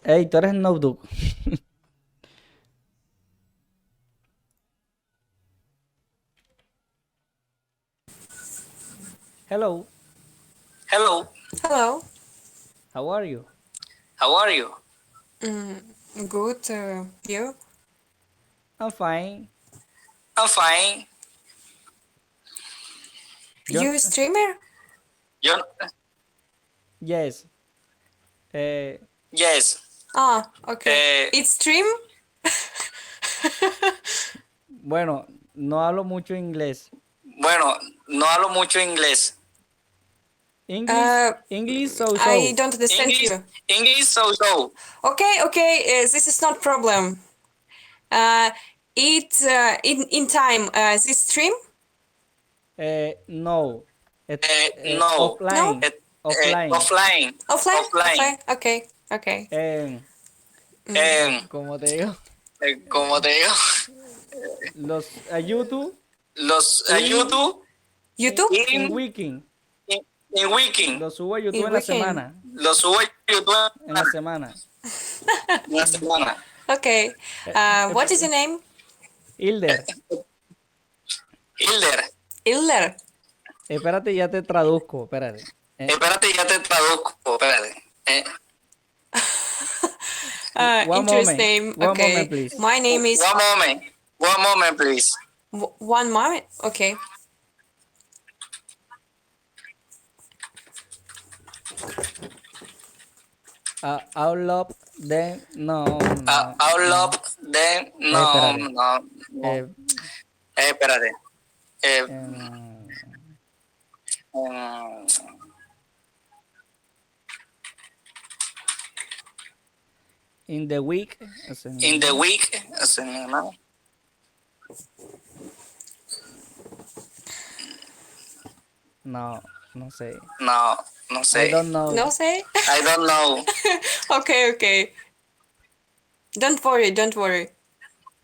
Hey, tú eres notebook. Hello, Hello, Hello. how are you? how are you? Good. You? I'm fine. I'm fine. Yo, You streamer? You? yes. Eh, Yes. Ah, okay. Eh, It's stream? bueno, no hablo mucho inglés. bueno, no hablo mucho inglés. English, Uh, English I so. don't understand English, you. English so. Okay. This is not problem. In time. This stream? No. No. No. Offline. Offline. Offline. Offline? Offline. Okay. Okay. Como te digo, Como te digo, los a YouTube los in, YouTube YouTube? in in, weekend. in weekend. Los subo a YouTube In en la weekend. semana. Los subo a YouTube En la semana. en la semana. Okay. What is your name? Hilder, Hilder, Hilder. espérate, ya te traduzco. Espérate. espérate, ya te traduzco. Espérate. One Interest moment. name. One Okay. moment, please. My name is One moment. One moment, please. One moment. Okay. I love them. No, no, Out no. of them. No, Espérate. no, no. Eh, Espérate. em, Um, in the week. in the week. No, No, no sé. no I sé. don't know. No say? I don't know. Okay. Don't worry.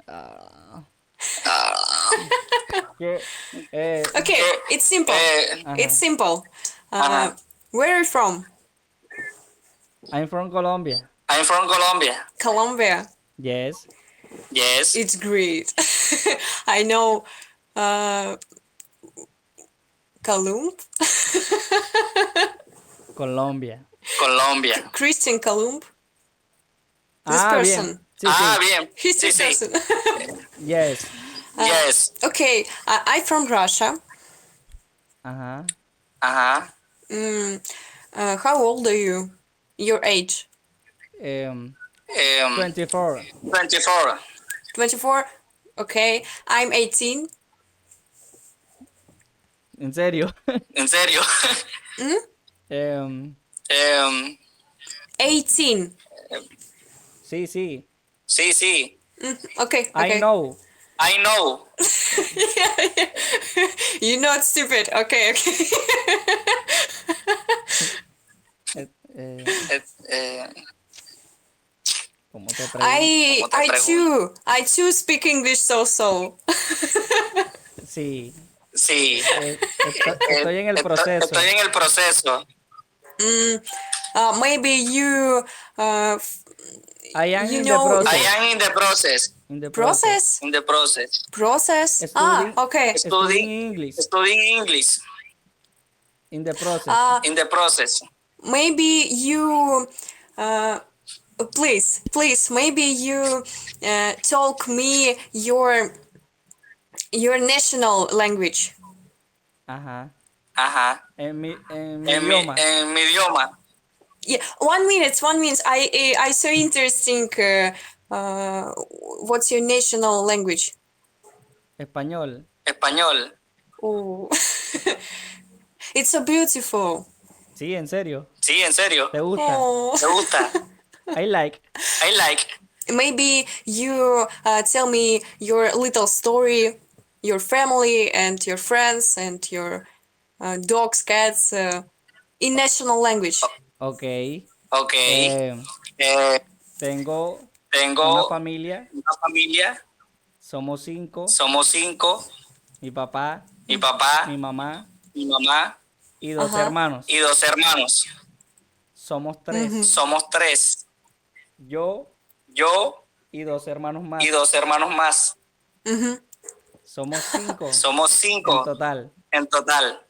Ah, Uh, que, Okay, it's simple. It's simple. Where are you from? I'm from Colombia. I'm from Colombia. Colombia. Yes. Yes. It's great. I know Columb. Colombia. Colombia. Christian Columb. This Bien. person. Sí, sí. Bien. History Sí. person. Yes. Yes. Okay, I'm from Russia. Ajá. How old are you? Your age? 24. 24. 24? Okay, I'm 18. ¿En serio? ¿En serio? Em, 18. sí, sí. Sí. Okay. I know. I know. You're not stupid. Okay. ¿Cómo te pregunto? I too speak English so. Sí. Sí. Estoy en el proceso. Estoy en el proceso. Maybe you I am you in know the process. I am in the process. In the process. In the process. Process. Studying. Okay. Studying English. Studying English. In the process. In the process. Maybe you please maybe you talk me your national language. Ajá. En mi En idioma. mi idioma. Yeah, 1 minute. I so interesting. What's your national language? Español. Español. Oh, it's so beautiful. Sí, en serio. Sí, en serio. ¿Te gusta? Oh. Me gusta. I like. Maybe you tell me your little story, your family and your friends and your dogs, cats in national language. Ok. Tengo una familia. Somos 5. Somos 5. Mi papá. Mi papá. Mi mamá. Mi mamá. y dos Ajá. hermanos. y dos hermanos. Somos tres. Mhm. Somos tres. Yo Yo y dos hermanos más. y dos hermanos más. Mhm. Somos 5 Somos en 5 total. en total.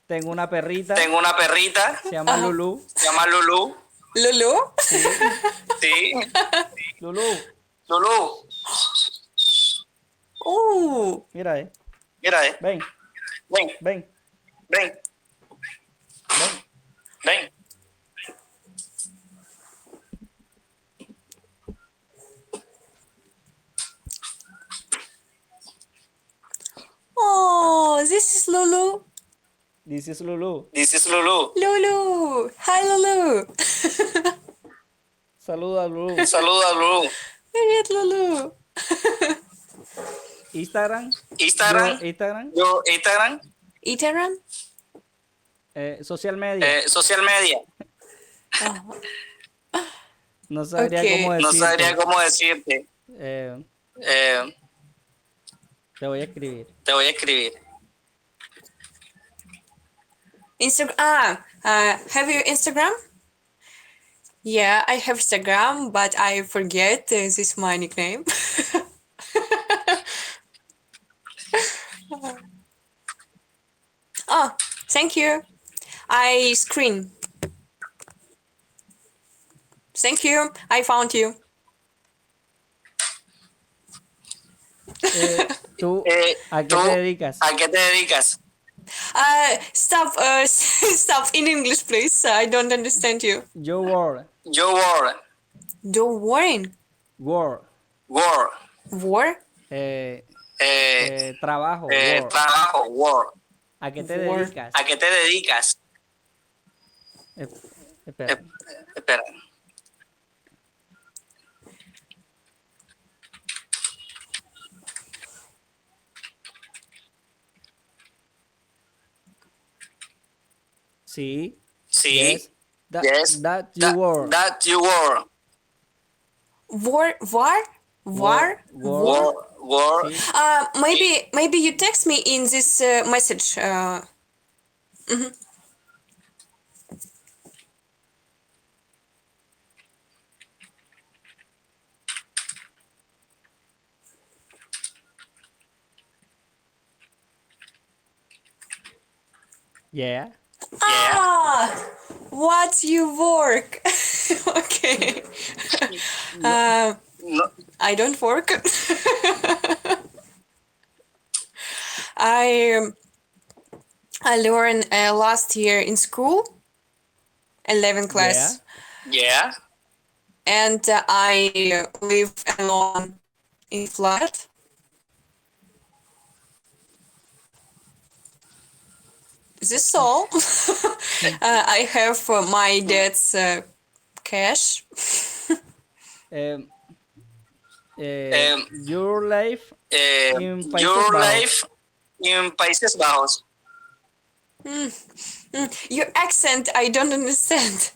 Tengo una perrita, Tengo una perrita, se llama Ajá. Lulu. se llama Lulu. Lulu? Sí, Sí, Lulu. Lulu. Oh, Mira, Mira, ven, ven, ven, ven, ven. ven. oh, this is Lulu. This is Lulu. This is Lulu. Lulu. Hi, Lulu. Saluda, Lulu. Saluda, Lulu. Привет, Lulu. Instagram. Instagram. Yo, Instagram. Yo, Instagram. Iteran? Social media. Social media. Oh, No sabría ok. cómo No decirte. sabría cómo decirte. Eh, Eh, te voy a escribir. te voy a escribir. Instagram. Have you Instagram? Yeah, I have Instagram, but I forget this is my nickname. Oh, thank you. I screen. Thank you. I found you. ¿Tú a qué ¿Tú te dedicas? a qué te dedicas? Stop. Stop in English, please. I don't understand you. Yo work. Yo work. Do warring. Work. Work. War? Trabajo. Work. Trabajo. Work. ¿A qué te Work. dedicas? ¿A qué te dedicas? Espera. Espera. Sí. Sí. Yes. Yes. That you work. That you work. War? War? War? Work. Work. Sí. Maybe you text me in this message. Mhm. Yeah. Ah, what you work? Okay. No. I don't work. I learned last year in school, 11th class, Yeah. and I live alone in flat. This all. I have my dad's cash. Your life in Países Your Bajos. life in Países Bajos. Your accent, I don't understand.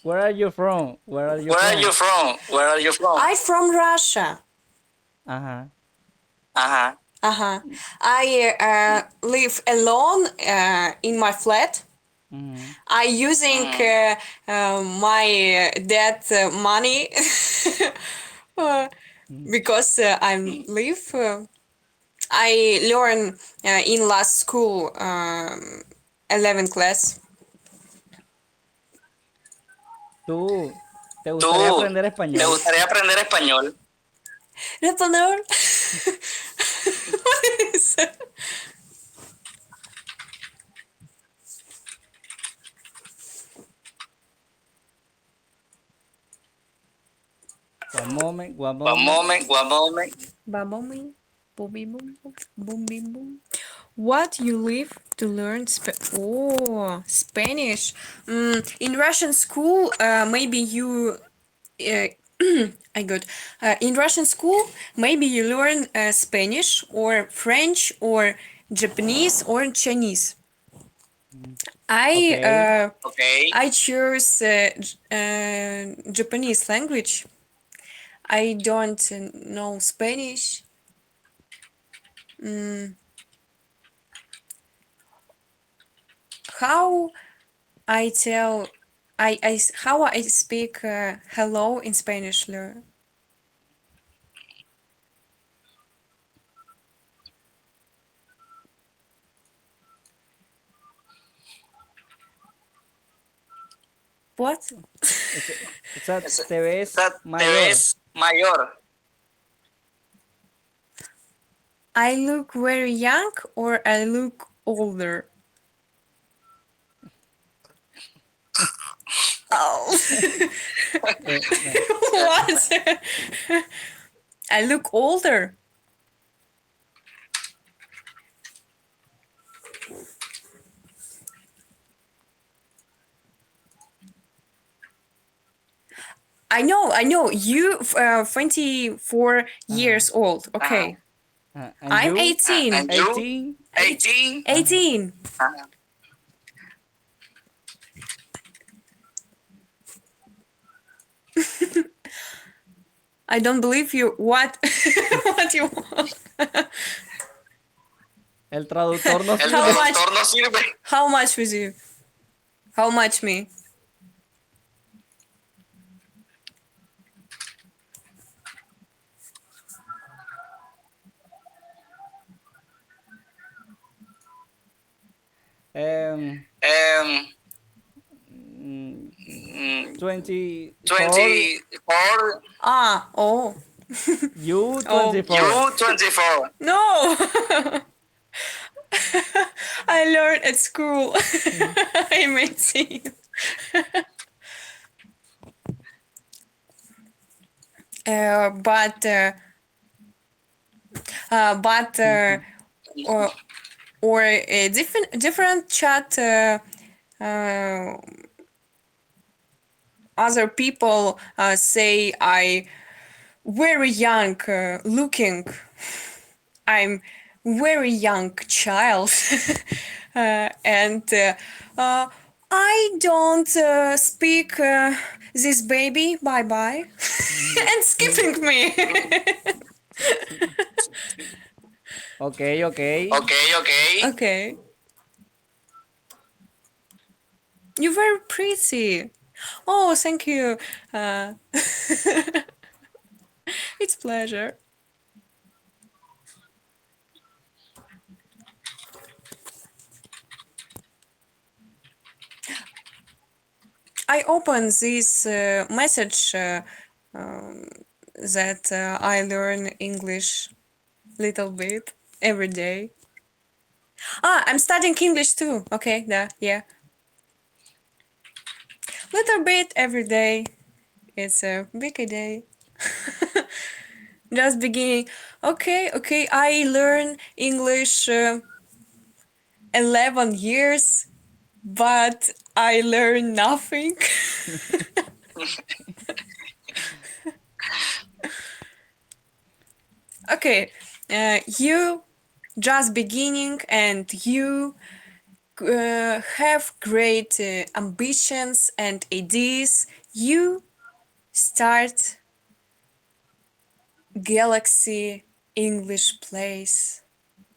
Where are you from? Where are you Where from? are you from? Where are you from? I'm from Russia. Ajá. Uh-huh. Uh-huh. I live alone in my flat. Mhm. I using my dad money because I'm live. I learn in last school 11th class. ¿Tú te gustaría aprender ¿Te español? gustaría aprender español? Responder. What is it? One moment, one One moment. moment, one moment. Boom, boom, boom, boom, boom, boom. What you live to learn Spanish. In Russian school, maybe you. I got. In Russian school, maybe you learn Spanish or French or Japanese or Chinese. Okay. Okay. I choose Japanese language. I don't know Spanish. how I tell how I speak hello in Spanish. What? O sea, te ves Te mayor. ves mayor. I look very young or I look older? Oh. No. What? I look older. I know. You 24 years old. Okay. And I'm you? 18. And you? 18? 18. 18. I don't believe you. What? What you want? El traductor no El How sirve. much? traductor no sirve. How much with you? How much me? Um, Um, mm, mm, 24. 24. Ah, oh. You Oh. 24. You 24. No. I learned at school. I'm 18. But or a different chat. Other people say I very young looking. I'm very young child, and I don't speak this baby. Bye bye, and skipping me. Okay, okay. Okay. Okay, you're very pretty. Oh, thank you. It's pleasure. I open this message that I learn English little bit every day. I'm studying English too. Okay, yeah. Little bit every day. It's a big day. Just beginning. Okay. I learn English 11 years, but I learn nothing. Okay, you just beginning and you have great ambitions and ideas. You start Galaxy English place.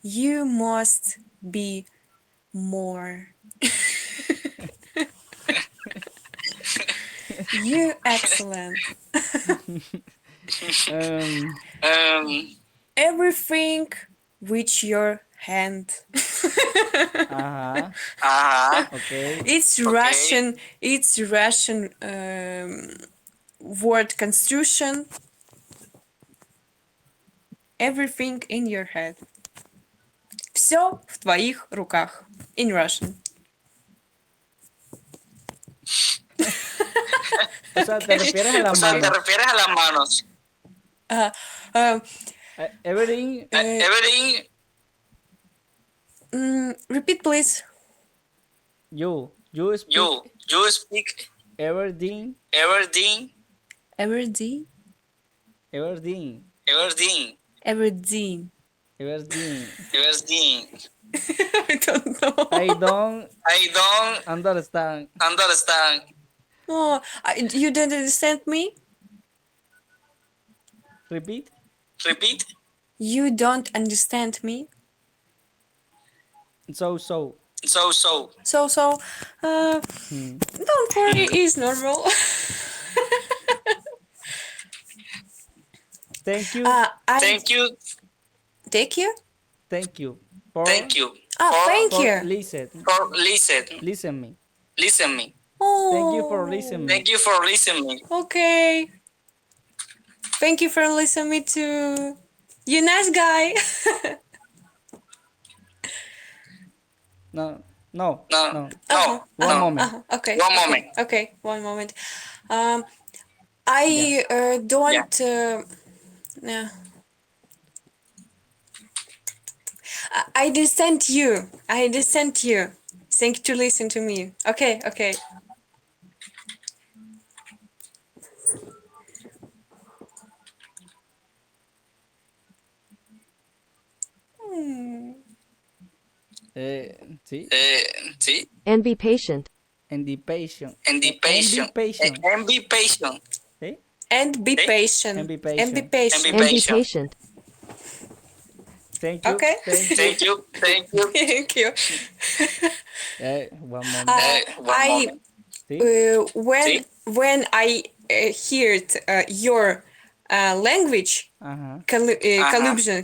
You must be more. You excellent. Um, Um, Everything with your hand. ajá. Okay. It's Okay. Russian word construction. Everything in your head. Все в твоих руках. In Russian. O sea, te refieres a O las sea, te manos. refieres a las manos. Uh, uh, Everything, Everything. Repeat, please. you speak You speak everything, everything. Everything. everything, Everything. Everything. everything. Everything. I don't know. I don't I don't understand. understand. Oh, you don't understand me? Repeat. Repeat. You don't understand me? So. So. So. Don't worry, it's normal. Thank you. I Thank you. Thank you. Thank you for Thank you Thank for you. listen listen me. me. Thank you for Oh. listening me. Thank you for listening. Okay. Thank you for listening me to. You nice guy. No, No. no. Uh-huh. One moment. Okay. One okay. moment. Okay. One moment. Yeah. I don't. Yeah. I understand you. I understand you. Thank you to listen to me. Okay. Okay. Hmm. Sí. See? And be patient. And the patient. And be And be patient. patient. And be patient. ¿Sí? And be Eh? patient. And be And be patient. patient. And be patient. patient. Thank you. Okay. Thank you. Thank you. Thank you. Thank you. One moment. One I moment. ¿Sí? See? when I heard your language, Ajá. collusion,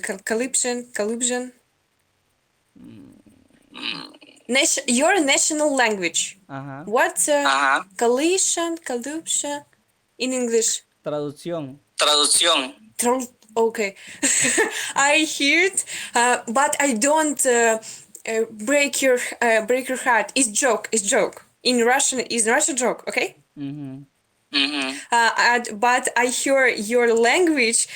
your national language. Ajá. What's Ajá. collusion in English? Traducción. Traducción. Okay. I heard, but I don't break your heart. It's joke. It's joke. In Russian, is Russian joke. Okay. Ujú. But I hear your language.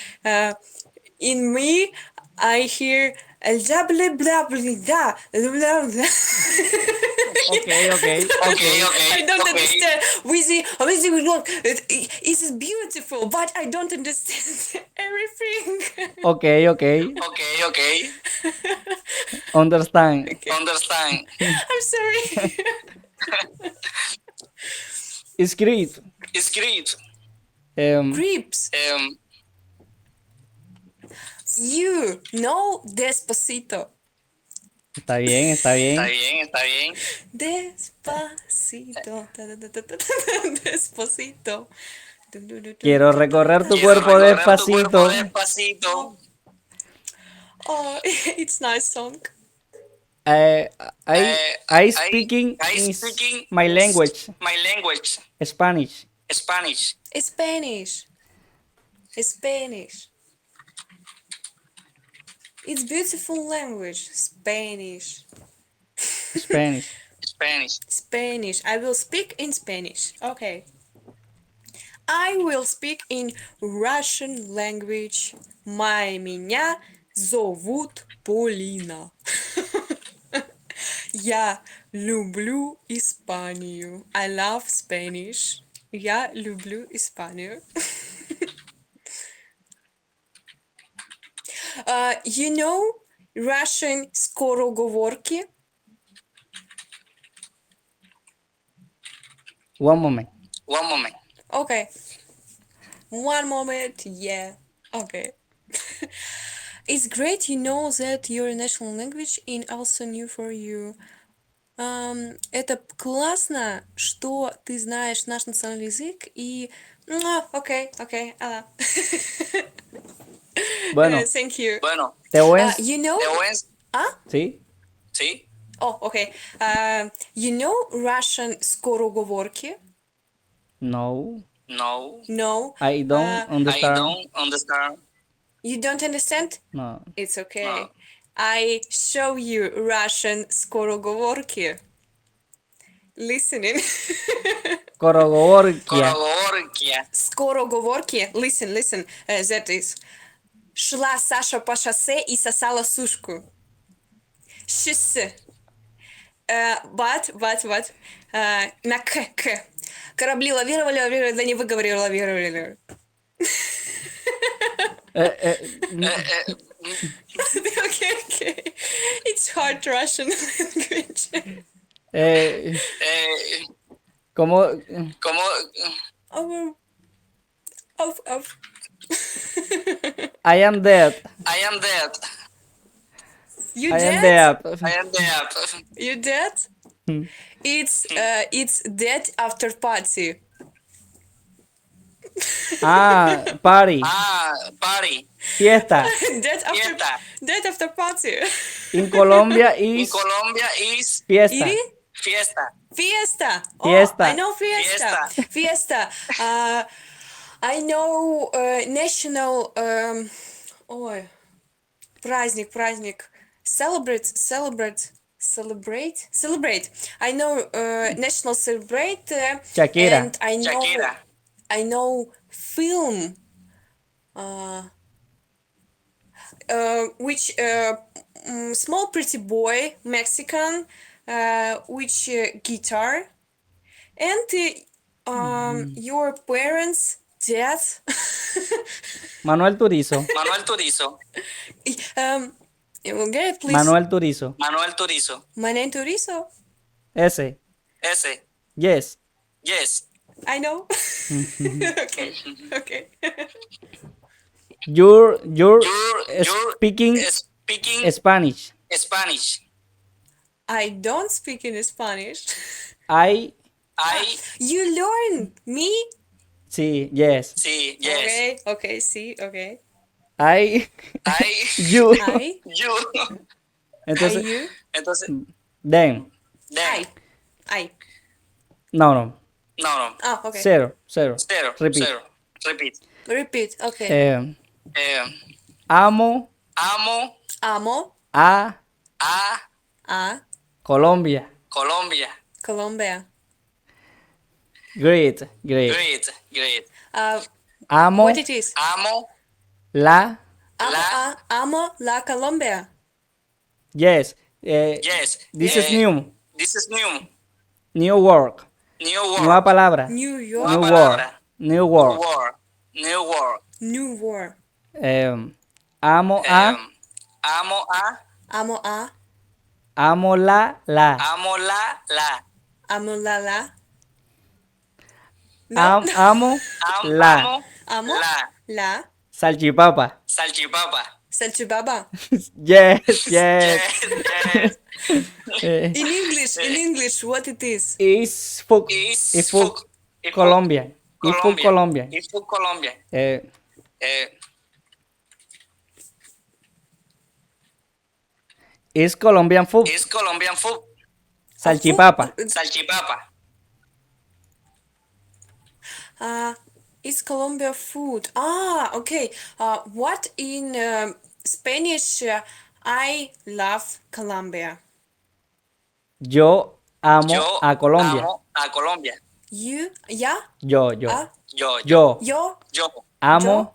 In me, I hear blah blah blah blah blah blah. Okay, okay, okay. I don't understand. It's beautiful, but I don't understand everything. Okay, okay. Okay. Understand. Understand. I'm sorry. Script. Script. Creeps. You know Despacito. Está bien, está bien. Está bien. Despacito. Despacito. Quiero recorrer tu Quiero cuerpo recorrer tu despacito. cuerpo despacito. Oh, it's nice song. I I speaking is speaking my language, my language. Spanish. Spanish. Spanish. Spanish. It's beautiful language. Spanish. Spanish. Spanish. Spanish. I will speak in Spanish. Okay. I will speak in Russian language. Меня зовут Полина. Я люблю Испанию. I love Spanish. Я люблю Испанию. You know Russian скороговорки? One moment. One moment. Okay. One moment, yeah. Okay. It's great you know that your national language is also new for you. Это классно, что ты знаешь наш национальный язык и... Окей. Bueno, Thank you. Bueno, te voy a... You know... te voy a... ¿Sí? ¿Sí? Oh, okay. You know Russian скороговорки? No. No. No. I don't I understand. don't understand. You don't understand? No. It's okay. No. I show you Russian скороговорки. Listening. Korogovorkia. Короговоркия. Скороговорки. Listen. That is. Шла Саша по шоссе и сосала сушку. Шоссе. But. На к. Корабли лавировали, да не выговорили, лавировали. Okay. It's hard Russian language. ¿Cómo? ¿Cómo? Of. I am dead. I am dead. You I am dead? dead. I am dead. You dead? It's dead after party. Party. Party. Fiesta. Fiesta. Dead after party. In Colombia In is Colombia is fiesta. Iri? fiesta. Fiesta. Oh, Fiesta. I know fiesta. Fiesta. I know national. Ой, праздник. Celebrate. I know national celebrate. Shakira. And Shakira. I know film. Which small pretty boy Mexican, which guitar, and your parents dead. Manuel Turizo. Manuel Turizo. Okay, please. Manuel Turizo. Manuel Turizo. Manuel Turizo. Ese. Ese. Yes. Yes. I know. Okay. You're You're speaking speaking Spanish. Spanish. I don't speak in Spanish. I You learn me? sí, yes. Sí, yes. Okay, sí, okay. I I you. you. Entonces, you? Entonces, then. then. I. No. No. Ah, okay. Zero. Repeat. Zero. Repeat. Repeat, okay. Amo Amo a a Colombia. Colombia. Great. Great. Amo what it is? Amo la. Amo la Colombia. Yes. yes. This is new. This is new. New word. New word. Nueva palabra. New York. New Nueva word. palabra. New word. New word. New word. Amo a. Amo a. Amo la. Amo la. Amo la la. Amo la. Amo La. la. Salchipapa. Salchipapa. Yes. Yes. Eh, In English, what it is? is food. Is food. food. Colombian. Is food Colombian. Is food Colombia. Is Colombian food. Is Colombian food. Salchipapa. Salchipapa. Is Colombia food? Okay. What in Spanish? I love Colombia. Yo amo a Colombia. Amo a Colombia. You? Yeah? Yo. Yo. Amo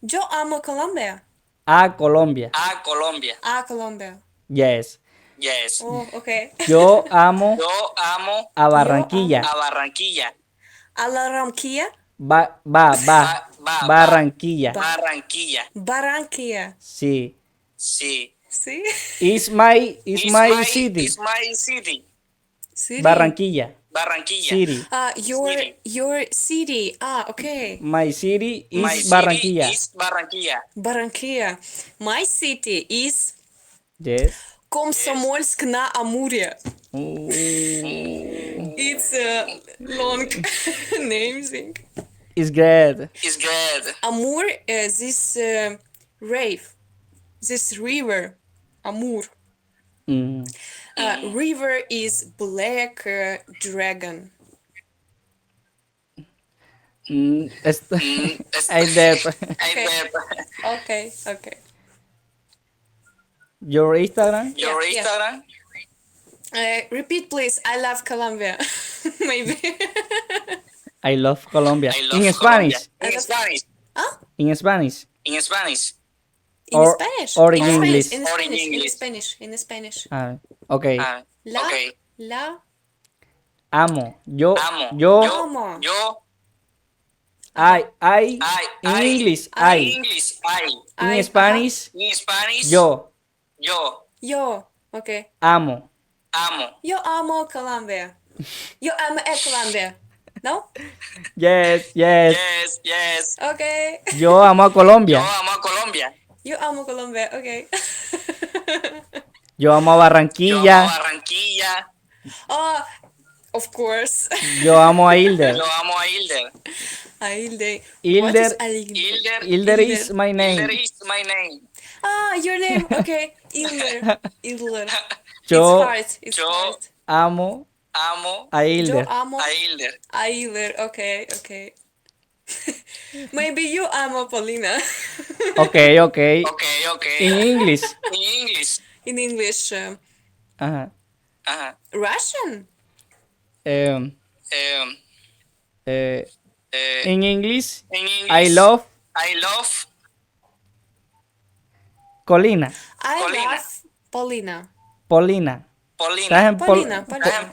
Yo amo Colombia. a Colombia. A Colombia. A Colombia. Yes. Yes. Oh, okay. Yo amo Yo amo a Barranquilla. a Barranquilla. A la Ramquilla. Barranquilla. Barranquilla. Sí. Sí. See? Is my city. Is my city. City. Barranquilla. Barranquilla. City. Your city. Okay. My city is My city Barranquilla. is Barranquilla. Barranquilla. My city is Yes. Комсомольск на Амуре. Ooh. It's a long name thing. It's great. Is good. Amur, this rave, this river, Amur. River is black dragon. I did. Okay. Your Instagram? Your Yeah. Instagram? Repeat, please. I love Colombia. Maybe. I love Colombia. I love In Colombia. Spanish. In Spanish. Huh? In Spanish. In Spanish. In Spanish. Or in English. In Or in Spanish. In English. Spanish. In Spanish. Okay. La. Okay. La. Amo. Yo. Amo. Amo. Yo. I. In I. English. In I. English. I. In Spanish. In Spanish. Yo. Yo. Okay. Amo. Amo. Yo amo Colombia. Yo amo Colombia. No? Yes. Yes. Okay. Yo amo a Yo Colombia. amo a Colombia. Yo amo Colombia, okay. Yo amo a Yo amo Barranquilla. Barranquilla. Oh, of course. Yo amo a Hilder. Yo amo a Hilder. Hilde. What is Hilder, Hilde? Hilder is my Hilder name. is my name. Ah, your name. Okay. Hilder. Hilder. It's Yo hard. It's Yo hard. amo amo a Yo Hilder. amo a Hilder. Hilder. Okay, okay. Maybe you amo Paulina. Okay, okay. Okay, okay. In English. In English. In English, Ajá. Ajá. Russian. Um, Um, eh, eh, in English, in English, I love I love Colina. I Paulina. love Paulina. Paulina. Paulina. ¿Estás en Paulina. Paulina.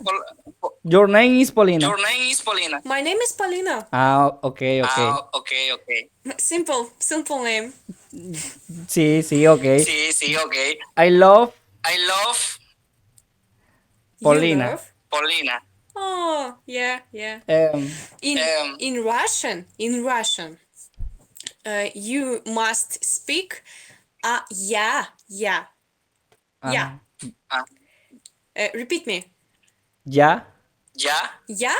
Your name is Paulina. Your name is Paulina. My name is Paulina. Ah, okay, okay. Ah, okay, okay. Simple name. Sí, sí, okay. Sí, sí, okay. I love I love Paulina. You love? Paulina. Oh, yeah, yeah. Um, In Russian, you must speak yeah, yeah. Yeah. ah, Repeat me. ya, Я Я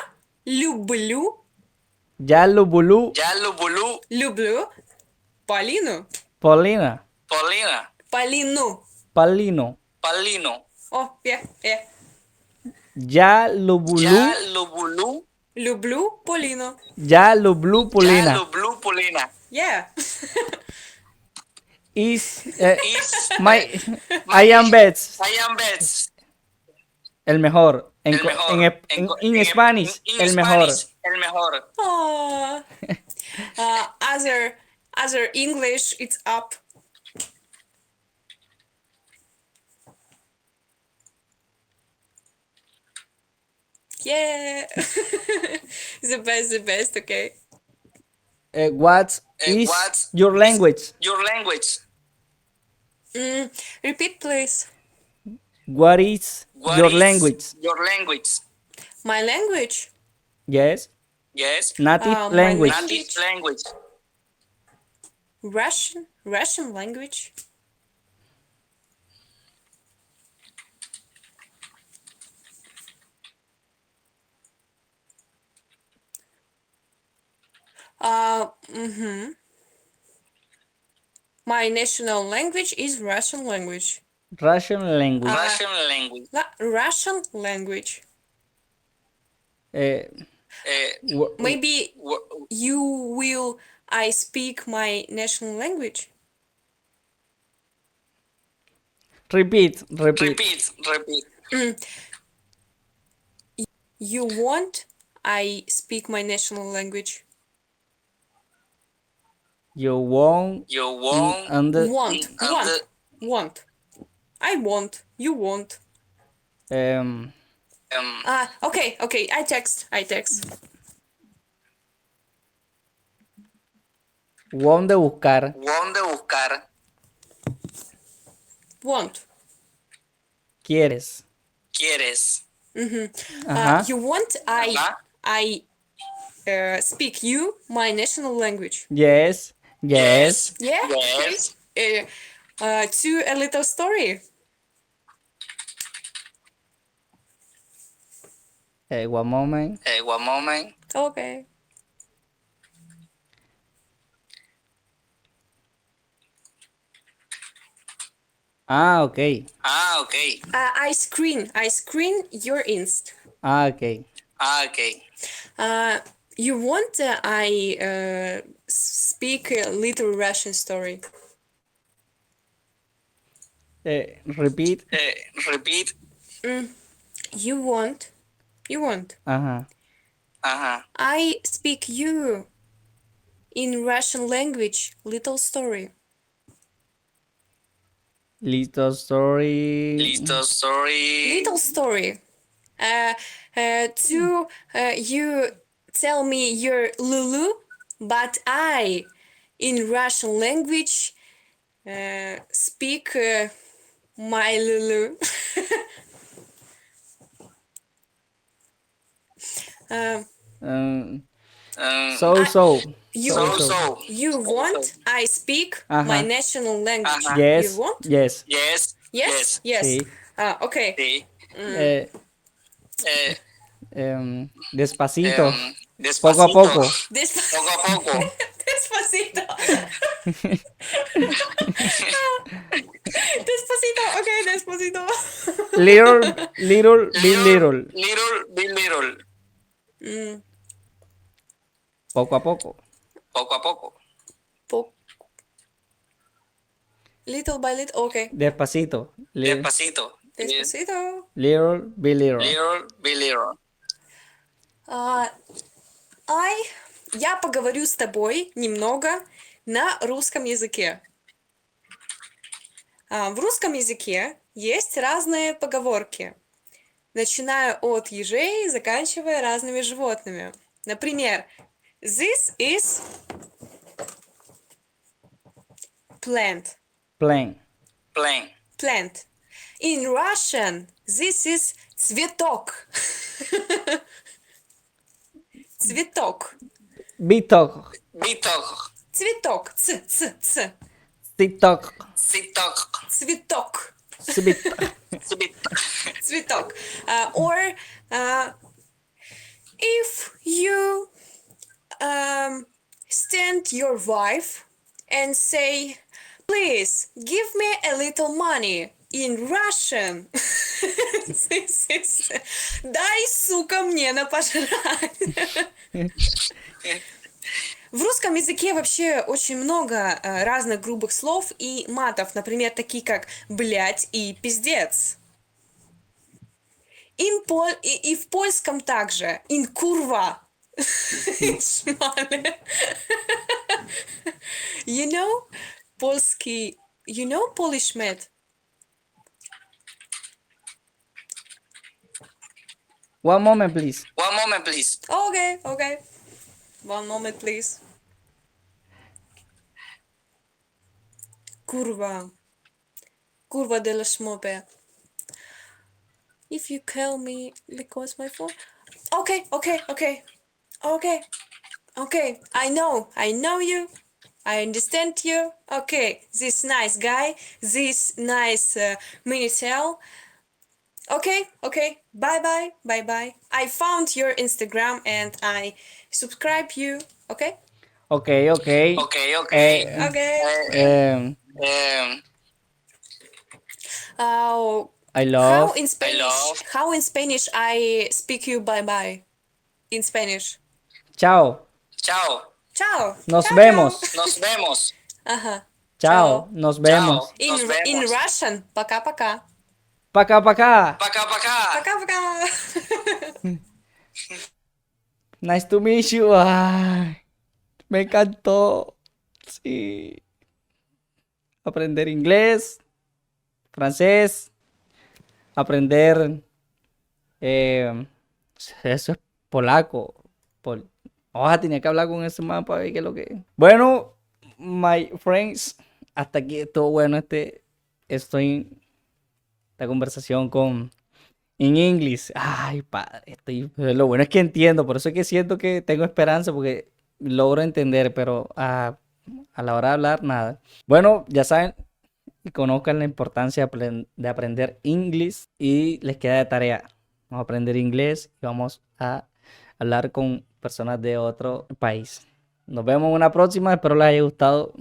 люблю lubulo, люблю Полину. Paulina, Paulina. Полину. Paulino. Paulino. Oh, yeah, yeah. Ya lubulo, Я люблю Люблю Полину. ya lublu Я Paulina. люблю Paulina. Yeah. Is Is my I am best. I am best. El mejor. El mejor. En Spanish, en el mejor. Spanish, el mejor. Oh. Other English, it's up. Yeah. The best, okay. What is What your language? Your language. Repeat, please. What is What your is language? Your language. My language. Yes. Yes. Native My language. Native language. Russian language. My national language is Russian language. Russian language. Russian language. Russian language. Maybe you will I speak my national language. Repeat. Repeat. You want I speak my national language. You won't. You won't. Want. I want. You want. Okay. I text. Want de buscar. Want de buscar. Want. Quieres. Quieres. Ajá. You want Ajá. I speak you my national language. Yes. Yes. Yeah. Yes. Okay. To a little story. One moment. One moment. Okay. Okay. Okay. I screen your inst. Okay. Okay. You want I speak a little Russian story. Repeat. Repeat. You want. Ajá. I speak you in Russian language little story. Little story. Little story. Little story. To you tell me your Lulu, but I in Russian language speak my Lulu. So, so. You So, so, so. so. you want I speak my Ajá. national language. You Yes, want? yes. Yes, Yes? Yes. Sí. Okay. sí. Eh, Eh, despacito. Poco a despacito. poco. Poco a poco. Despacito. Despacito. Okay, despacito. Little, little, be little. Little, be little. Mm, Poco a poco. Poco a poco. po- little by little. Okay. Despacito. Despacito. Despacito. Little, be little. Little, be little. Я поговорю с тобой немного на русском языке. В русском языке есть разные поговорки, начиная от ежей, заканчивая разными животными. Например, this is plant. Plain. Plain. Plant. In Russian, this is цветок. Цветок. Bitok. Bitok. Цветок. Ц. TikTok. Sitok. Цветок. Bitok. Цветок. Or if you stand your wife and say, please give me a little money. In Russian, this is дай, сука, мне на пожрать. В русском языке вообще очень много разных грубых слов и матов, например, такие как блять и пиздец. И в польском также ин курва. Шмале. You know польский, you know Polish met? One moment, please. One moment, please. Okay. One moment, please. Kurwa. Kurwa de la schmope. If you call me, because my phone. Okay. I know you. I understand you. Okay, this nice guy, this nice minitel. Okay. Bye. I found your Instagram and I subscribe you. Okay. Okay. Okay. Okay. Um, I love. How in Spanish I speak you bye in Spanish. Chao. Chao. Ciao. Nos Ciao, vemos. ciao. Nos vemos. Ага. Chao. Nos vemos. Chao. Nos In vemos. Russian, пока-пока. Пока-пока. Пока-пока. Пока-пока. Nice to meet you. Ay, me encantó. Sí. Aprender inglés, francés, aprender eso es polaco. Tenía que hablar con ese man para ver qué es lo que es. Bueno, my friends, hasta aquí estuvo bueno esta conversación en inglés. Ay, padre, lo bueno es que entiendo, por eso es que siento que tengo esperanza porque logro entender, pero a la hora de hablar, nada. Bueno, ya saben, y conozcan la importancia de aprender inglés y les queda de tarea. Vamos a aprender inglés y vamos a hablar con personas de otro país. Nos vemos en una próxima, espero les haya gustado.